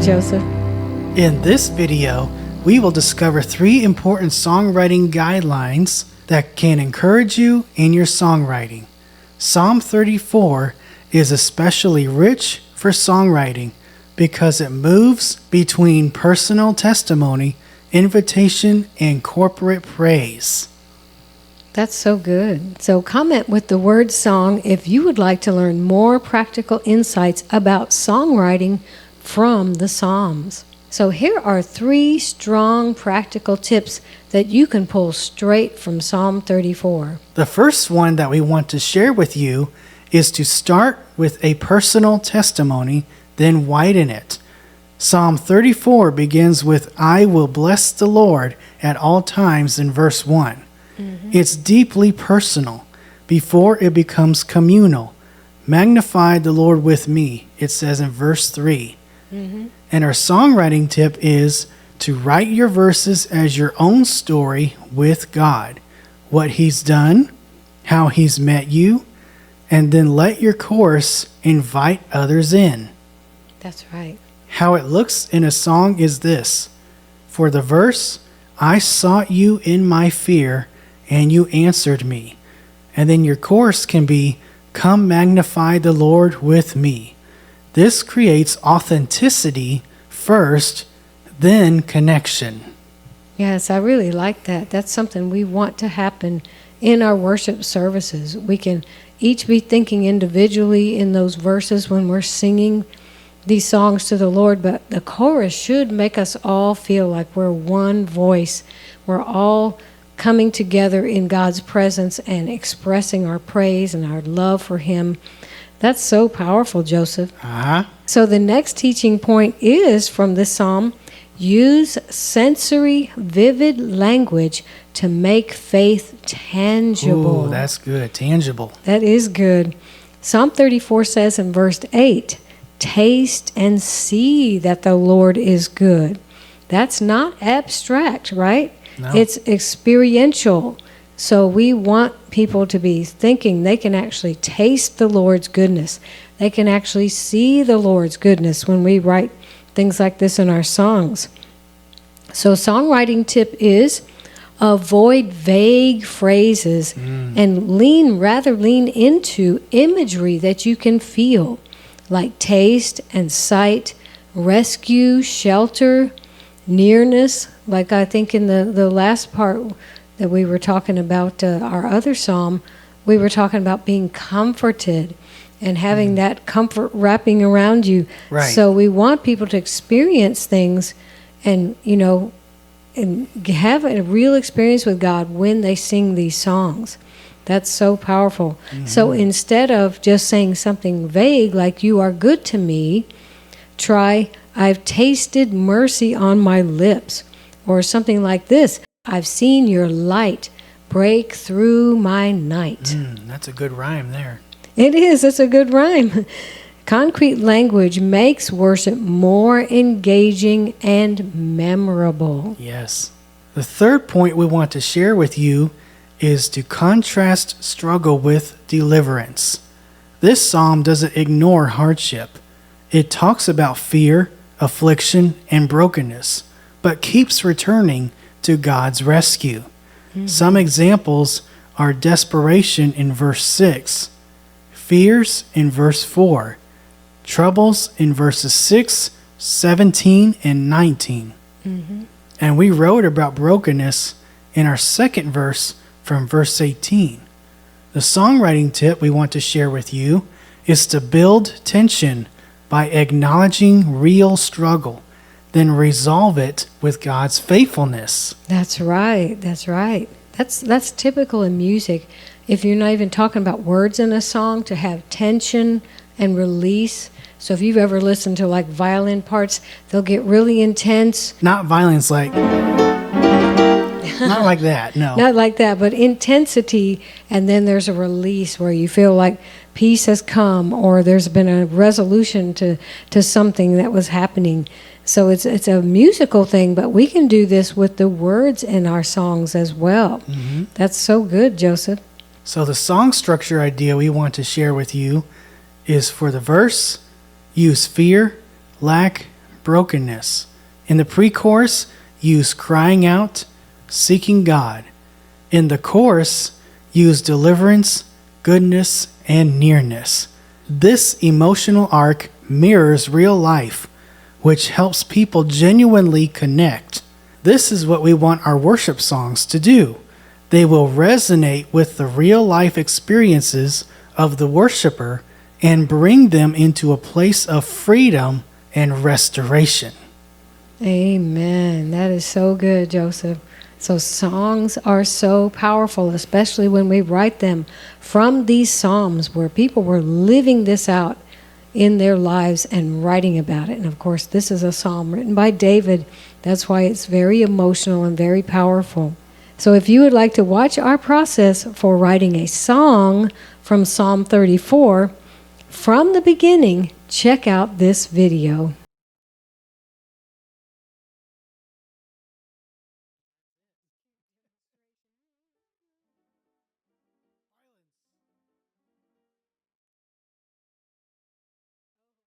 Joseph. In this video, we will discover 3 important songwriting guidelines that can encourage you in your songwriting. Psalm 34 is especially rich for songwriting because it moves between personal testimony, invitation, and corporate praise. That's so good. So comment with the word song if you would like to learn more practical insights about songwriting from the Psalms. So here are 3 strong practical tips that you can pull straight from Psalm 34. The first one that we want to share with you is to start with a personal testimony, then widen it. Psalm 34 begins with, "I will bless the Lord at all times" in verse 1. It's deeply personal before it becomes communal. "Magnify the Lord with me," it says in verse 3. And our songwriting tip is to write your verses as your own story with God. What He's done, how He's met you, and then let your chorus invite others in. That's right. How it looks in a song is this. For the verse, "I sought you in my fear, and you answered me." And then your chorus can be, "Come magnify the Lord with me." This creates authenticity first, then connection. Yes, I really like that. That's something we want to happen in our worship services. We can each be thinking individually in those verses when we're singing these songs to the Lord, but the chorus should make us all feel like we're one voice. We're all coming together in God's presence and expressing our praise and our love for Him. That's so powerful, Joseph. So the next teaching point is from this psalm: use sensory, vivid language to make faith tangible. Ooh, that's good. Tangible. That is good. Psalm 34 says in verse 8, "Taste and see that the Lord is good." That's not abstract, right? No. It's experiential. So we want people to be thinking they can actually taste the Lord's goodness. They can actually see the Lord's goodness when we write things like this in our songs. So songwriting tip is avoid vague phrases and lean into imagery that you can feel, like taste and sight, rescue, shelter, nearness. Like I think in the last part that we were talking about, our other psalm, we were talking about being comforted and having that comfort wrapping around you. Right. So we want people to experience things and, and have a real experience with God when they sing these songs. That's so powerful. So instead of just saying something vague like "you are good to me," try "I've tasted mercy on my lips," or something like this: "I've seen your light break through my night." That's a good rhyme there. It is. It's a good rhyme. Concrete language makes worship more engaging and memorable. Yes. The third point we want to share with you is to contrast struggle with deliverance. This psalm doesn't ignore hardship. It talks about fear, affliction, and brokenness, but keeps returning to God's rescue. Some examples are desperation in verse 6, fears in verse 4, troubles in verses 6, 17, and 19. And we wrote about brokenness in our second verse from verse 18. The songwriting tip we want to share with you is to build tension by acknowledging real struggle, then resolve it with God's faithfulness. That's right. That's right. That's typical in music. If you're not even talking about words in a song, to have tension and release. So if you've ever listened to like violin parts, they'll get really intense. Not violence like... Not like that, no. Not like that, but intensity, and then there's a release where you feel like peace has come or there's been a resolution to something that was happening. So it's a musical thing, but we can do this with the words in our songs as well. That's so good, Joseph. So the song structure idea we want to share with you is for the verse, use fear, lack, brokenness. In the pre-chorus, use crying out, seeking God. In the chorus, use deliverance, goodness, and nearness. This emotional arc mirrors real life, which helps people genuinely connect. This is what we want our worship songs to do. They will resonate with the real life experiences of the worshiper and bring them into a place of freedom and restoration. Amen. That is so good, Joseph. So songs are so powerful, especially when we write them from these psalms where people were living this out in their lives and writing about it. And of course, this is a psalm written by David. That's why it's very emotional and very powerful. So if you would like to watch our process for writing a song from Psalm 34 from the beginning, check out this video.